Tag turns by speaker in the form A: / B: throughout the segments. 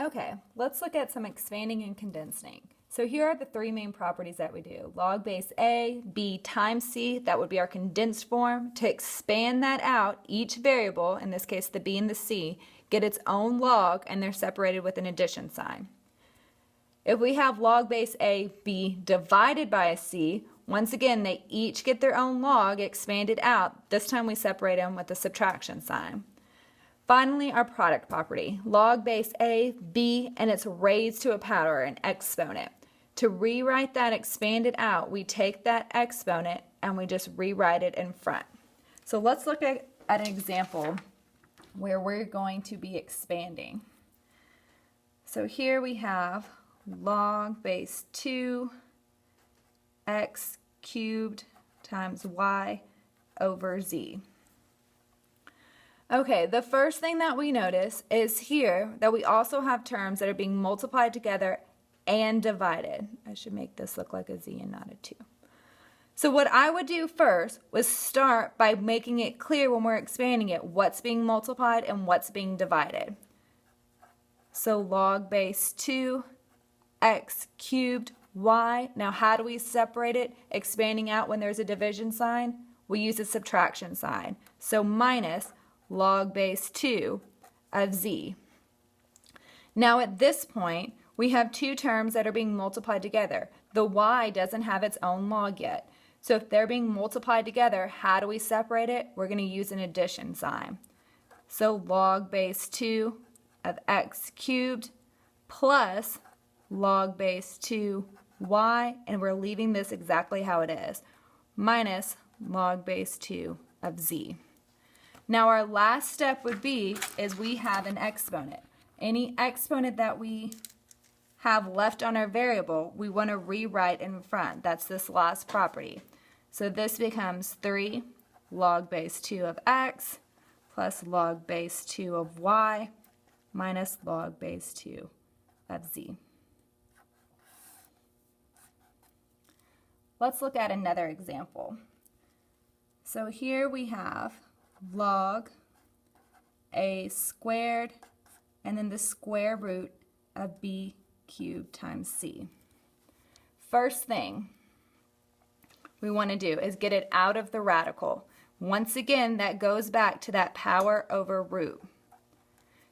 A: Okay, let's look at some expanding and condensing. So here are the three main properties that we do. Log base A, B times C, that would be our condensed form. To expand that out, each variable, in this case the B and the C, get its own log and they're separated with an addition sign. If we have log base A, B divided by a C, once again they each get their own log expanded out. This time we separate them with a subtraction sign. Finally, our product property, log base A, B, and it's raised to a power, an exponent. To rewrite that expanded out, we take that exponent and we just rewrite it in front. So let's look at an example where we're going to be expanding. So here we have log base 2 x cubed times y over z. Okay, the first thing that we notice is here that we also have terms that are being multiplied together and divided. I should make this look like a z and not a 2. So what I would do first was start by making it clear when we're expanding it what's being multiplied and what's being divided. So log base 2 x cubed y. Now how do we separate it? Expanding out when there's a division sign? We use a subtraction sign. So minus log base 2 of z. Now at this point, we have two terms that are being multiplied together. The y doesn't have its own log yet. So if they're being multiplied together, how do we separate it? We're going to use an addition sign. So log base 2 of x cubed plus log base 2y, and we're leaving this exactly how it is, minus log base 2 of z. Now our last step would be is we have an exponent. Any exponent that we have left on our variable, we want to rewrite in front. That's this last property. So this becomes 3 log base 2 of x plus log base 2 of y minus log base 2 of z. Let's look at another example. So here we have log a squared and then the square root of b cubed times c. First thing we want to do is get it out of the radical. Once again, that goes back to that power over root.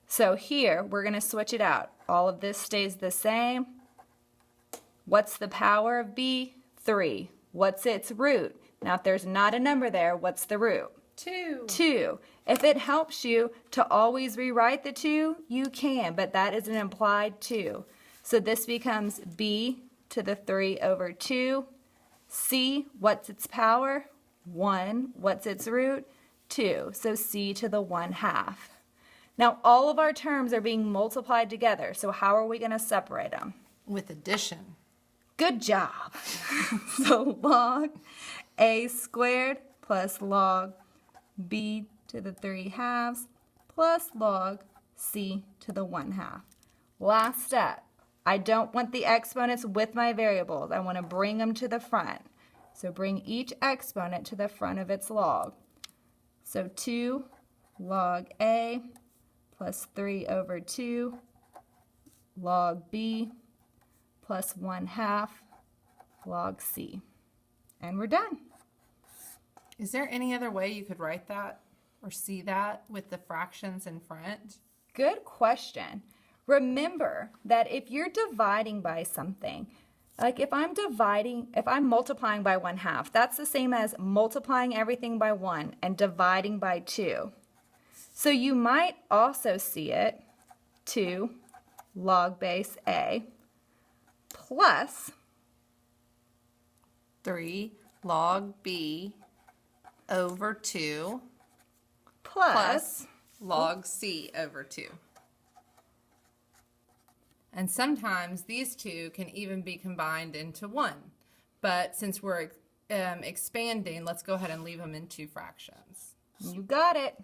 A: So here we're going to switch it out. All of this stays the same. What's the power of b? 3. What's its root? Now if there's not a number there, what's the root?
B: 2.
A: 2. If it helps you to always rewrite the 2, you can, but that is an implied 2. So this becomes b to the 3 over 2. C, what's its power? 1. What's its root? 2. So c to the 1/2. Now all of our terms are being multiplied together, so how are we going to separate them?
B: With addition.
A: Good job. So log a squared plus log b to the 3/2 plus log c to the 1/2. Last step. I don't want the exponents with my variables. I want to bring them to the front. So bring each exponent to the front of its log. So 2 log a plus 3 over 2 log b plus 1/2 log c. And we're done.
B: Is there any other way you could write that or see that with the fractions in front?
A: Good question. Remember that if you're dividing by something, like if I'm multiplying by 1/2, that's the same as multiplying everything by 1 and dividing by 2. So you might also see it 2 log base a plus
B: 3 log b over 2
A: plus
B: log c over 2. And sometimes these two can even be combined into one. But since we're expanding, let's go ahead and leave them in two fractions.
A: You got it.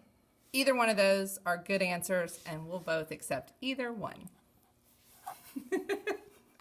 B: Either one of those are good answers, and we'll both accept either one.